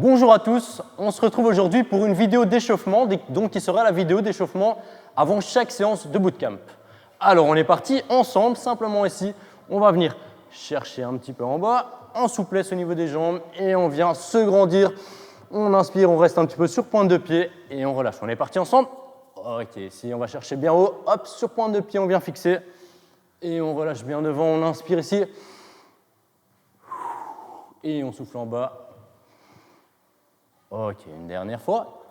Bonjour à tous, on se retrouve aujourd'hui pour une vidéo d'échauffement, donc qui sera la vidéo d'échauffement avant chaque séance de bootcamp. Alors on est parti ensemble, simplement ici, on va venir chercher un petit peu en bas, en souplesse au niveau des jambes et on vient se grandir. On inspire, on reste un petit peu sur pointe de pied et on relâche. On est parti ensemble. Ok, ici on va chercher bien haut, hop, sur pointe de pied on vient fixer et on relâche bien devant, on inspire ici et on souffle en bas. Ok, une dernière fois.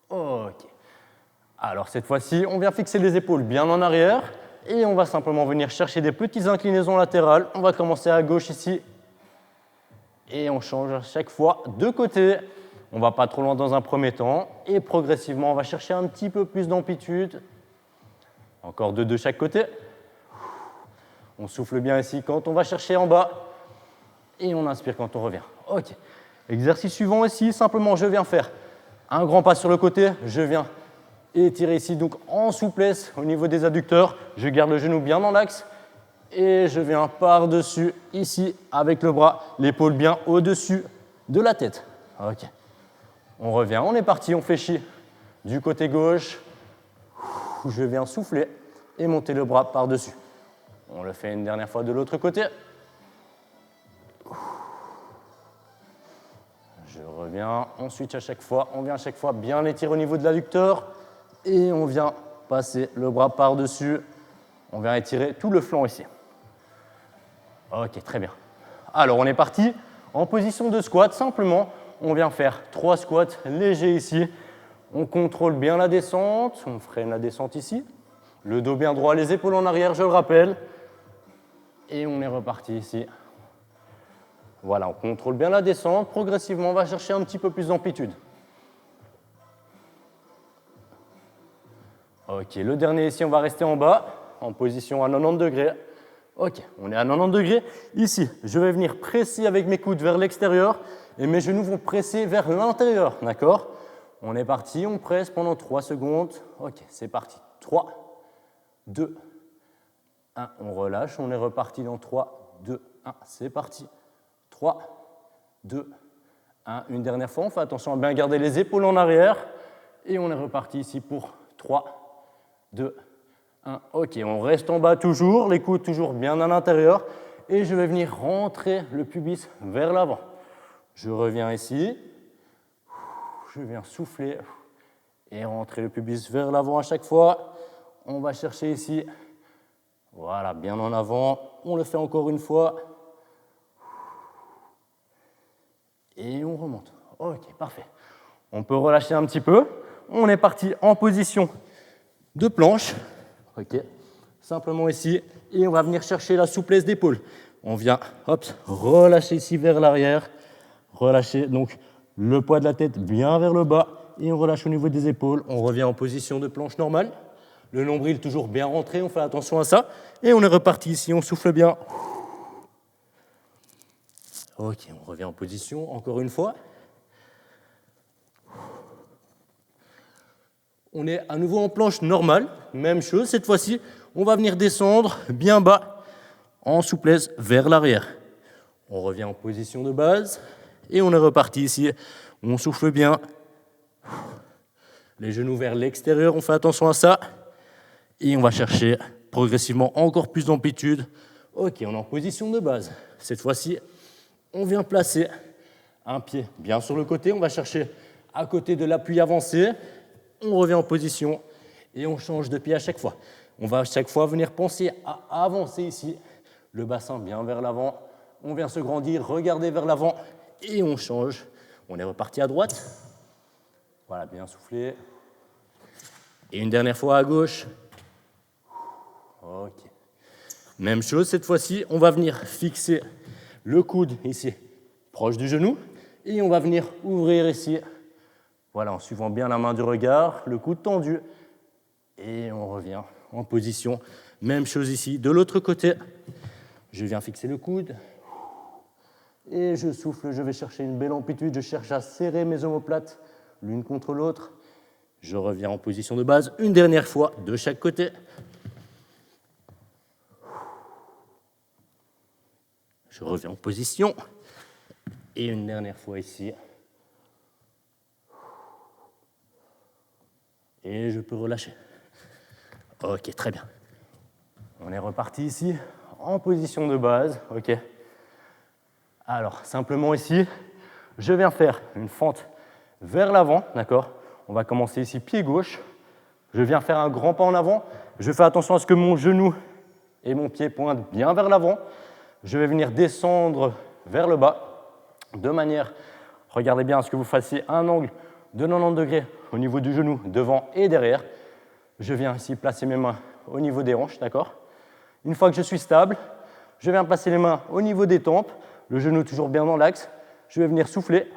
Ok. Alors cette fois-ci, on vient fixer les épaules bien en arrière et on va simplement venir chercher des petites inclinaisons latérales. On va commencer à gauche ici et on change à chaque fois de côté. On ne va pas trop loin dans un premier temps et progressivement, on va chercher un petit peu plus d'amplitude. Encore deux de chaque côté. On souffle bien ici quand on va chercher en bas. Et on inspire quand on revient. Ok. Exercice suivant ici, simplement je viens faire un grand pas sur le côté, je viens étirer ici donc en souplesse au niveau des adducteurs, je garde le genou bien dans l'axe et je viens par-dessus ici avec le bras, l'épaule bien au-dessus de la tête. Ok. On revient, on est parti, on fléchit du côté gauche, je viens souffler et monter le bras par-dessus. On le fait une dernière fois de l'autre côté. Je reviens, ensuite à chaque fois, on vient à chaque fois bien étirer au niveau de l'adducteur et on vient passer le bras par-dessus. On vient étirer tout le flanc ici. Ok, très bien. Alors on est parti en position de squat. Simplement, on vient faire 3 squats légers ici. On contrôle bien la descente, on freine la descente ici. Le dos bien droit, les épaules en arrière, je le rappelle. Et on est reparti ici. Voilà, on contrôle bien la descente. Progressivement, on va chercher un petit peu plus d'amplitude. Ok, le dernier ici, on va rester en bas, en position à 90 degrés. Ok, on est à 90 degrés. Ici, je vais venir presser avec mes coudes vers l'extérieur et mes genoux vont presser vers l'intérieur. D'accord? On est parti, on presse pendant 3 secondes. Ok, c'est parti. 3, 2, 1. On relâche, on est reparti dans 3, 2, 1. C'est parti. 3, 2, 1. Une dernière fois, on fait attention à bien garder les épaules en arrière. Et on est reparti ici pour 3, 2, 1. Ok, on reste en bas toujours, les coudes toujours bien à l'intérieur. Et je vais venir rentrer le pubis vers l'avant. Je reviens ici. Je viens souffler et rentrer le pubis vers l'avant à chaque fois. On va chercher ici. Voilà, bien en avant. On le fait encore une fois. Et on remonte. Ok, parfait. On peut relâcher un petit peu. On est parti en position de planche. Ok. Simplement ici. Et on va venir chercher la souplesse d'épaule. On vient, hop, relâcher ici vers l'arrière. Relâcher donc le poids de la tête bien vers le bas. Et on relâche au niveau des épaules. On revient en position de planche normale. Le nombril toujours bien rentré. On fait attention à ça. Et on est reparti ici. On souffle bien. Ok, on revient en position, encore une fois. On est à nouveau en planche normale, même chose. Cette fois-ci, on va venir descendre bien bas, en souplesse vers l'arrière. On revient en position de base et on est reparti ici. On souffle bien. Les genoux vers l'extérieur, on fait attention à ça. Et on va chercher progressivement encore plus d'amplitude. Ok, on est en position de base. Cette fois-ci, on vient placer un pied bien sur le côté. On va chercher à côté de l'appui avancé. On revient en position et on change de pied à chaque fois. On va à chaque fois venir penser à avancer ici. Le bassin bien vers l'avant. On vient se grandir, regarder vers l'avant et on change. On est reparti à droite. Voilà, bien soufflé. Et une dernière fois à gauche. Ok. Même chose, cette fois-ci, on va venir fixer le coude ici, proche du genou, et on va venir ouvrir ici, voilà, en suivant bien la main du regard, le coude tendu, et on revient en position. Même chose ici, de l'autre côté, je viens fixer le coude, et je souffle, je vais chercher une belle amplitude, je cherche à serrer mes omoplates l'une contre l'autre, je reviens en position de base, une dernière fois, de chaque côté. Je reviens en position. Et une dernière fois ici. Et je peux relâcher. Ok, très bien. On est reparti ici, en position de base. Ok. Alors, simplement ici, je viens faire une fente vers l'avant, d'accord? On va commencer ici, pied gauche. Je viens faire un grand pas en avant. Je fais attention à ce que mon genou et mon pied pointent bien vers l'avant. Je vais venir descendre vers le bas, de manière, regardez bien à ce que vous fassiez un angle de 90 degrés au niveau du genou, devant et derrière. Je viens ici placer mes mains au niveau des hanches, d'accord? Une fois que je suis stable, je viens placer les mains au niveau des tempes, le genou toujours bien dans l'axe. Je vais venir souffler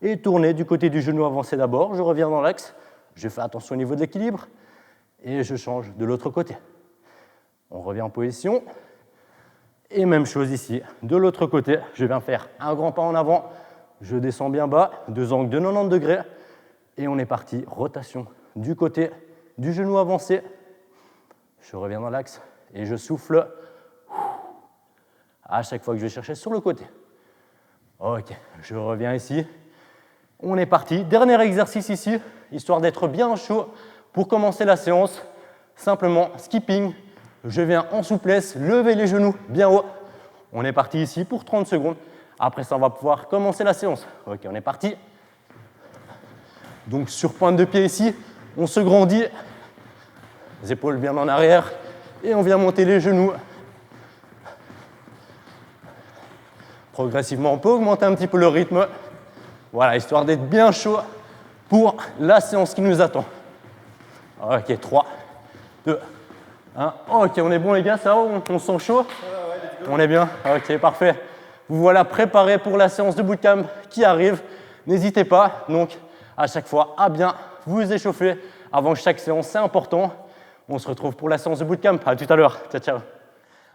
et tourner du côté du genou avancé d'abord. Je reviens dans l'axe, je fais attention au niveau de l'équilibre et je change de l'autre côté. On revient en position. Et même chose ici, de l'autre côté, je viens faire un grand pas en avant, je descends bien bas, deux angles de 90 degrés, et on est parti, rotation du côté du genou avancé. Je reviens dans l'axe et je souffle à chaque fois que je vais chercher sur le côté. Ok, je reviens ici. On est parti. Dernier exercice ici, histoire d'être bien chaud pour commencer la séance. Simplement, skipping. Je viens en souplesse, lever les genoux bien haut. On est parti ici pour 30 secondes. Après ça, on va pouvoir commencer la séance. Ok, on est parti. Donc, sur pointe de pied ici, on se grandit. Les épaules bien en arrière. Et on vient monter les genoux. Progressivement, on peut augmenter un petit peu le rythme. Voilà, histoire d'être bien chaud pour la séance qui nous attend. Ok, 3, 2, 1. Ok, on est bon les gars, ça va, on se sent chaud? On est bien? Ok, parfait. Vous voilà préparés pour la séance de bootcamp qui arrive. N'hésitez pas, donc, à chaque fois, à bien vous échauffer avant chaque séance, c'est important. On se retrouve pour la séance de bootcamp. À tout à l'heure. Ciao, ciao.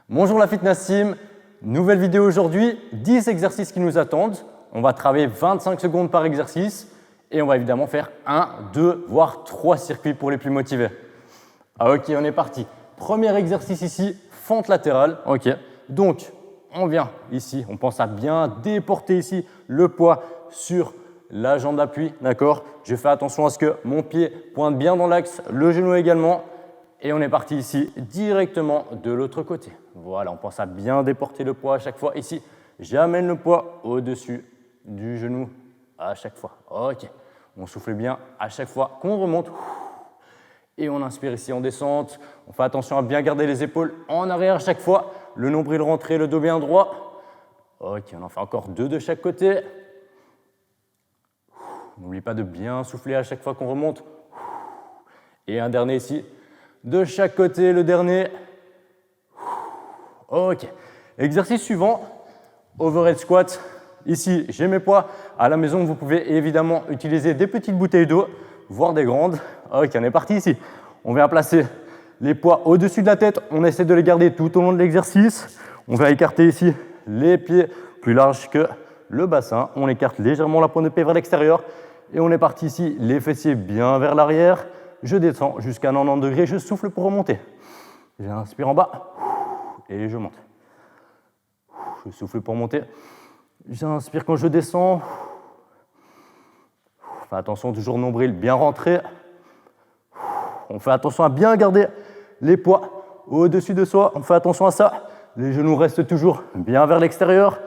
Bonjour la Fitness Team. Nouvelle vidéo aujourd'hui, 10 exercices qui nous attendent. On va travailler 25 secondes par exercice et on va évidemment faire 1, 2, voire 3 circuits pour les plus motivés. Ok, on est parti. Premier exercice ici, fente latérale. Ok, donc on vient ici, on pense à bien déporter ici le poids sur la jambe d'appui, d'accord? Je fais attention à ce que mon pied pointe bien dans l'axe, le genou également. Et on est parti ici directement de l'autre côté. Voilà, on pense à bien déporter le poids à chaque fois. Ici, j'amène le poids au-dessus du genou à chaque fois. Ok, on souffle bien à chaque fois qu'on remonte. Et on inspire ici en descente. On fait attention à bien garder les épaules en arrière à chaque fois. Le nombril rentré, le dos bien droit. Ok, on en fait encore 2 de chaque côté. N'oublie pas de bien souffler à chaque fois qu'on remonte. Et un dernier ici. De chaque côté, le dernier. Ok. Exercice suivant, overhead squat. Ici, j'ai mes poids. À la maison, vous pouvez évidemment utiliser des petites bouteilles d'eau, voire des grandes. Ok, on est parti ici. On vient placer les poids au-dessus de la tête. On essaie de les garder tout au long de l'exercice. On va écarter ici les pieds plus larges que le bassin. On écarte légèrement la pointe de pied vers l'extérieur. Et on est parti ici, les fessiers bien vers l'arrière. Je descends jusqu'à 90 degrés, je souffle pour remonter. J'inspire en bas et je monte. Je souffle pour monter. J'inspire quand je descends. Fais attention, toujours nombril bien rentré. On fait attention à bien garder les poids au-dessus de soi. On fait attention à ça. Les genoux restent toujours bien vers l'extérieur.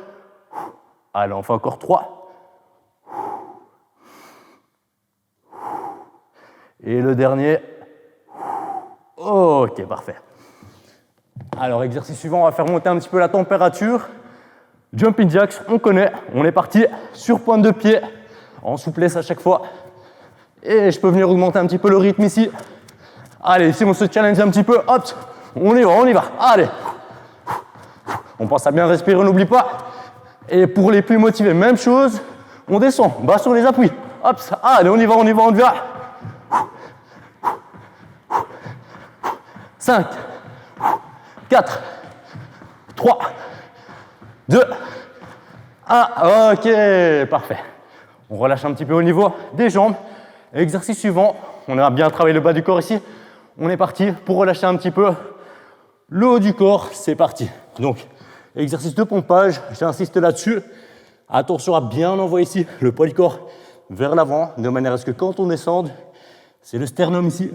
Allez, on fait encore 3. Et le dernier. Ok, parfait. Alors, exercice suivant, on va faire monter un petit peu la température. Jumping jacks, on connaît. On est parti sur pointe de pied, en souplesse à chaque fois. Et je peux venir augmenter un petit peu le rythme ici. Allez, ici, on se challenge un petit peu. Hop, on y va, on y va. Allez. On pense à bien respirer, on n'oublie pas. Et pour les plus motivés, même chose. On descend, bas sur les appuis. Hop, allez, on y va, on y va, on y va. 5, 4, 3, 2, 1. Ok, parfait. On relâche un petit peu au niveau des jambes. Exercice suivant, on a bien travaillé le bas du corps ici. On est parti pour relâcher un petit peu le haut du corps. C'est parti. Donc, Exercice de pompage, j'insiste là-dessus. Attention à bien envoyer ici le poids du corps vers l'avant, de manière à ce que quand on descende, c'est le sternum ici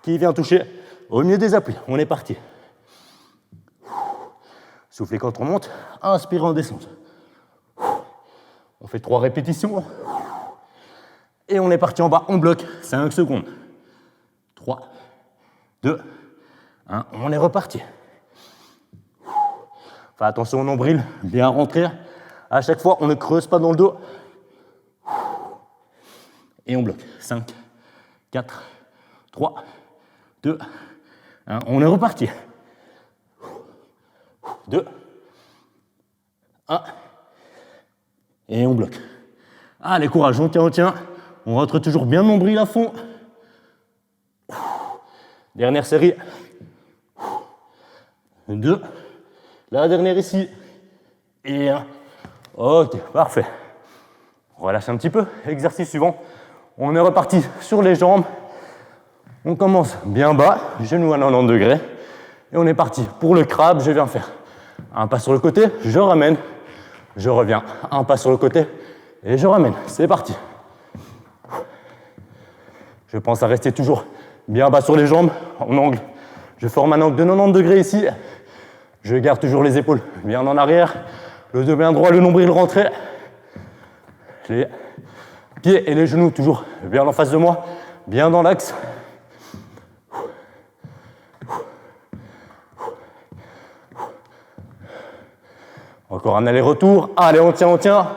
qui vient toucher au milieu des appuis. On est parti. Soufflez quand on monte, inspirez en descente. On fait 3 répétitions. Et on est parti en bas, on bloque 5 secondes. 3, 2, 1, on est reparti. Enfin, attention au nombril, bien rentrer. À chaque fois, on ne creuse pas dans le dos. Et on bloque. 5, 4, 3, 2, 1, on est reparti. 2, 1, et on bloque. Allez, courage, on tient, on tient. On rentre toujours bien le nombril à fond. Dernière série. 2. La dernière ici. Et 1. Ok, parfait. On relâche un petit peu. Exercice suivant. On est reparti sur les jambes. On commence bien bas, genoux à 90 degrés. Et on est parti. Pour le crabe, je viens faire un pas sur le côté, je ramène, je reviens. Un pas sur le côté et je ramène. C'est parti. Je pense à rester toujours bien bas sur les jambes, en angle. Je forme un angle de 90 degrés ici. Je garde toujours les épaules bien en arrière. Le dos bien droit, le nombril rentré. Les pieds et les genoux toujours bien en face de moi, bien dans l'axe. Encore un aller-retour. Allez, on tient, on tient.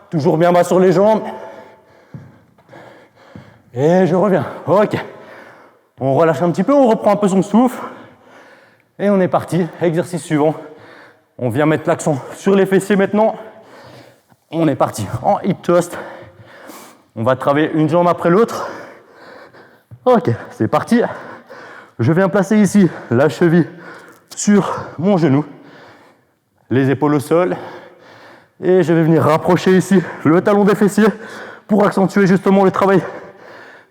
Toujours bien bas sur les jambes. Et je reviens. Ok. On relâche un petit peu, on reprend un peu son souffle. Et on est parti. Exercice suivant. On vient mettre l'accent sur les fessiers maintenant. On est parti en hip thrust. On va travailler une jambe après l'autre. Ok, c'est parti. Je viens placer ici la cheville sur mon genou. Les épaules au sol. Et je vais venir rapprocher ici le talon des fessiers pour accentuer justement le travail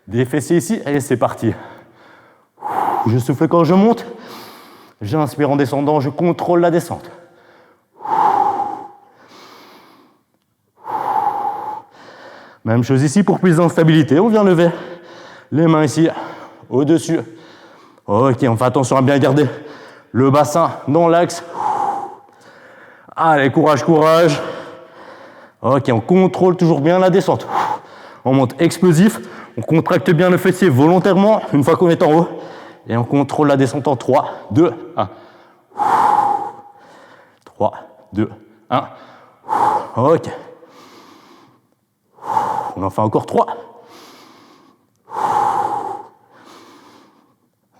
des fessiers ici. Et c'est parti. Je souffle quand je monte. J'inspire en descendant, je contrôle la descente. Même chose ici pour plus d'instabilité. On vient lever les mains ici au-dessus. Ok, on fait attention à bien garder le bassin dans l'axe. Allez, courage, courage. Ok, on contrôle toujours bien la descente. On monte explosif. On contracte bien le fessier volontairement une fois qu'on est en haut. Et on contrôle la descente en 3, 2, 1. 3, 2, 1. Ok. On en fait encore 3.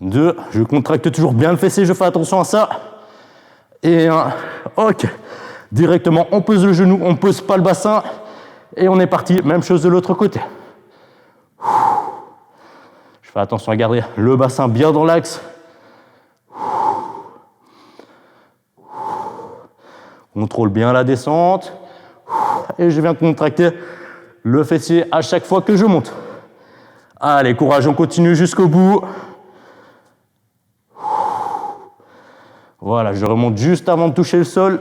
2. Je contracte toujours bien le fessier, je fais attention à ça. Et 1. Ok. Directement, on pose le genou, on pose pas le bassin. Et on est parti. Même chose de l'autre côté. Je fais attention à garder le bassin bien dans l'axe. Contrôle bien la descente. Et je viens contracter le fessier à chaque fois que je monte. Allez, courage, on continue jusqu'au bout. Voilà, je remonte juste avant de toucher le sol.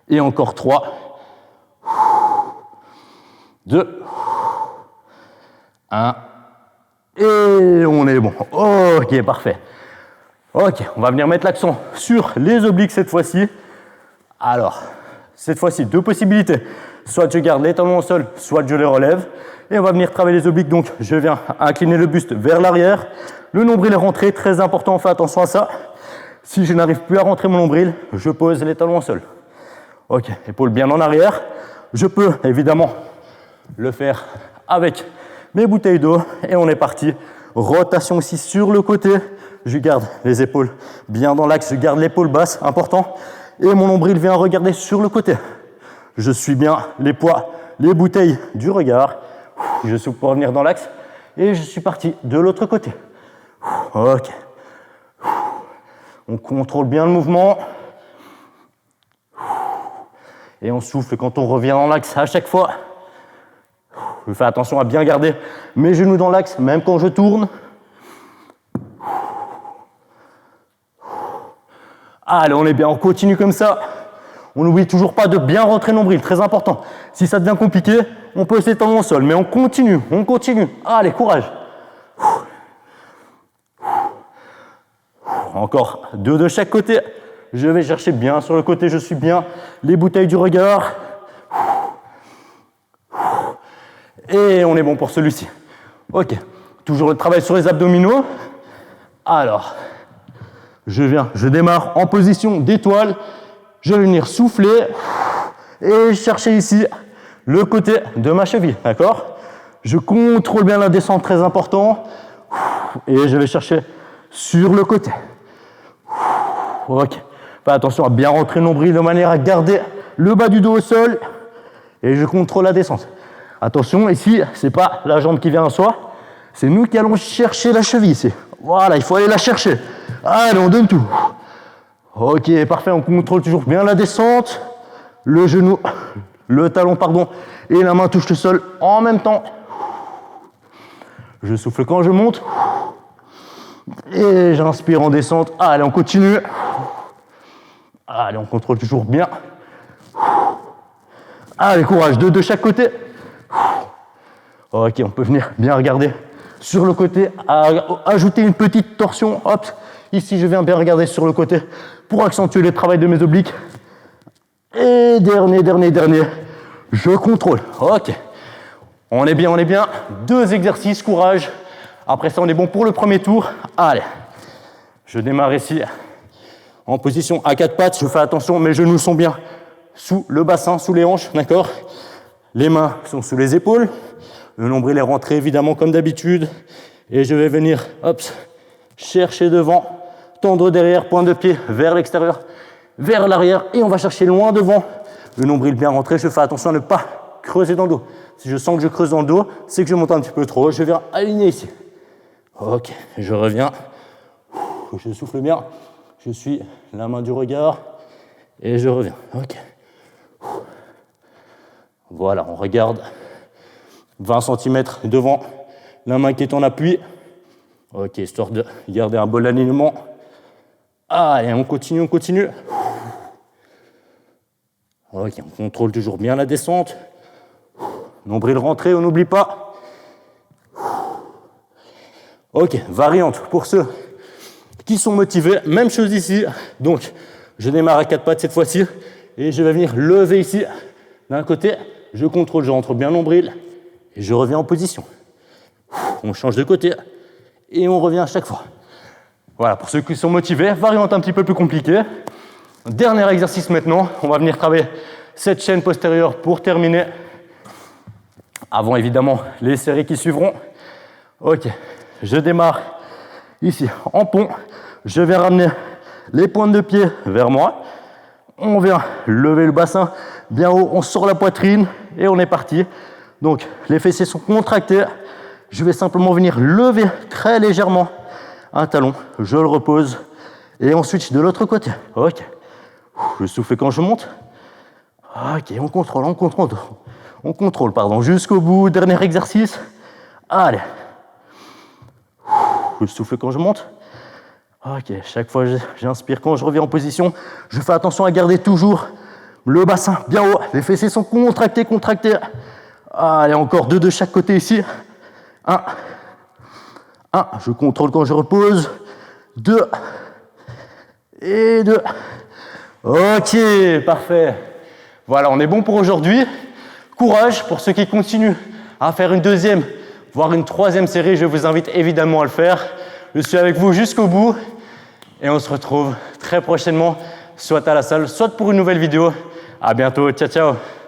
Et encore 3. 2. 1. Et on est bon. Ok, parfait. Ok, on va venir mettre l'accent sur les obliques cette fois-ci. Alors, cette fois-ci, 2 possibilités. Soit je garde les talons au sol, soit je les relève. Et on va venir travailler les obliques. Donc, je viens incliner le buste vers l'arrière. Le nombril est rentré, très important, on fait attention à ça. Si je n'arrive plus à rentrer mon nombril, je pose les talons au sol. Ok, épaules bien en arrière. Je peux évidemment le faire avec mes bouteilles d'eau. Et on est parti. Rotation ici sur le côté. Je garde les épaules bien dans l'axe. Je garde l'épaule basse, important. Et mon nombril vient regarder sur le côté. Je suis bien les poids, les bouteilles du regard. Je souffle pour revenir dans l'axe. Et je suis parti de l'autre côté. Ok. On contrôle bien le mouvement. Et on souffle quand on revient dans l'axe à chaque fois. Je fais attention à bien garder mes genoux dans l'axe, même quand je tourne. Allez, on est bien, on continue comme ça. On n'oublie toujours pas de bien rentrer le nombril, très important. Si ça devient compliqué, on peut s'étendre au sol, mais on continue, on continue. Allez, courage. Encore 2 de chaque côté. Je vais chercher bien sur le côté, je suis bien. Les bouteilles du regard. Et on est bon pour celui-ci. Ok, toujours le travail sur les abdominaux. Alors, je démarre en position d'étoile. Je vais venir souffler et chercher ici le côté de ma cheville, d'accord? Je contrôle bien la descente, très important. Et je vais chercher sur le côté. Ok, fais attention à bien rentrer le nombril de manière à garder le bas du dos au sol. Et je contrôle la descente. Attention, ici, c'est pas la jambe qui vient en soi, c'est nous qui allons chercher la cheville ici. Voilà, il faut aller la chercher. Allez, on donne tout. Ok, parfait, on contrôle toujours bien la descente. Le genou, le talon, pardon, et la main touche le sol en même temps. Je souffle quand je monte. Et j'inspire en descente. Allez, on continue. Allez, on contrôle toujours bien. Allez, courage, 2 de chaque côté. Ok, on peut venir bien regarder sur le côté, ajouter une petite torsion. Hop, ici je viens bien regarder sur le côté pour accentuer le travail de mes obliques. Et dernier, je contrôle. Ok, on est bien. 2 exercices, courage. Après ça, on est bon pour le premier tour. Allez, je démarre ici en position à 4 pattes. Je fais attention, mes genoux sont bien sous le bassin, sous les hanches, d'accord? Les mains sont sous les épaules. Le nombril est rentré évidemment comme d'habitude. Et je vais venir, hop, chercher devant, tendre derrière, point de pied vers l'extérieur, vers l'arrière. Et on va chercher loin devant. Le nombril bien rentré. Je fais attention à ne pas creuser dans le dos. Si je sens que je creuse dans le dos, c'est que je monte un petit peu trop. Je viens aligner ici. Ok, je reviens. Je souffle bien. Je suis la main du regard. Et je reviens. Ok. Voilà, on regarde 20 cm devant, la main qui est en appui. Ok, histoire de garder un bon alignement. Allez, on continue. Ok, on contrôle toujours bien la descente. Nombril rentré, on n'oublie pas. Ok, variante pour ceux qui sont motivés. Même chose ici. Donc, je démarre à 4 pattes cette fois-ci. Et je vais venir lever ici d'un côté. Je contrôle, je rentre bien nombril. Et je reviens en position. On change de côté. Et on revient à chaque fois. Voilà, pour ceux qui sont motivés, variante un petit peu plus compliquée. Dernier exercice maintenant. On va venir travailler cette chaîne postérieure pour terminer. Avant évidemment les séries qui suivront. Ok, je démarre ici en pont. Je vais ramener les pointes de pied vers moi. On vient lever le bassin bien haut, on sort la poitrine et on est parti. Donc les fessiers sont contractés. Je vais simplement venir lever très légèrement un talon. Je le repose et on switch de l'autre côté. Ok. Je souffle quand je monte. Ok, on contrôle, jusqu'au bout. Dernier exercice. Allez. Je souffle quand je monte. Ok, chaque fois j'inspire quand je reviens en position. Je fais attention à garder toujours le bassin bien haut. Les fessiers sont contractés. Allez, encore 2 de chaque côté ici. 1. Je contrôle quand je repose. 2. Et 2. Ok, parfait. Voilà, on est bon pour aujourd'hui. Courage pour ceux qui continuent à faire une 2e, voire une 3e série. Je vous invite évidemment à le faire. Je suis avec vous jusqu'au bout. Et on se retrouve très prochainement, soit à la salle, soit pour une nouvelle vidéo. À bientôt. Ciao.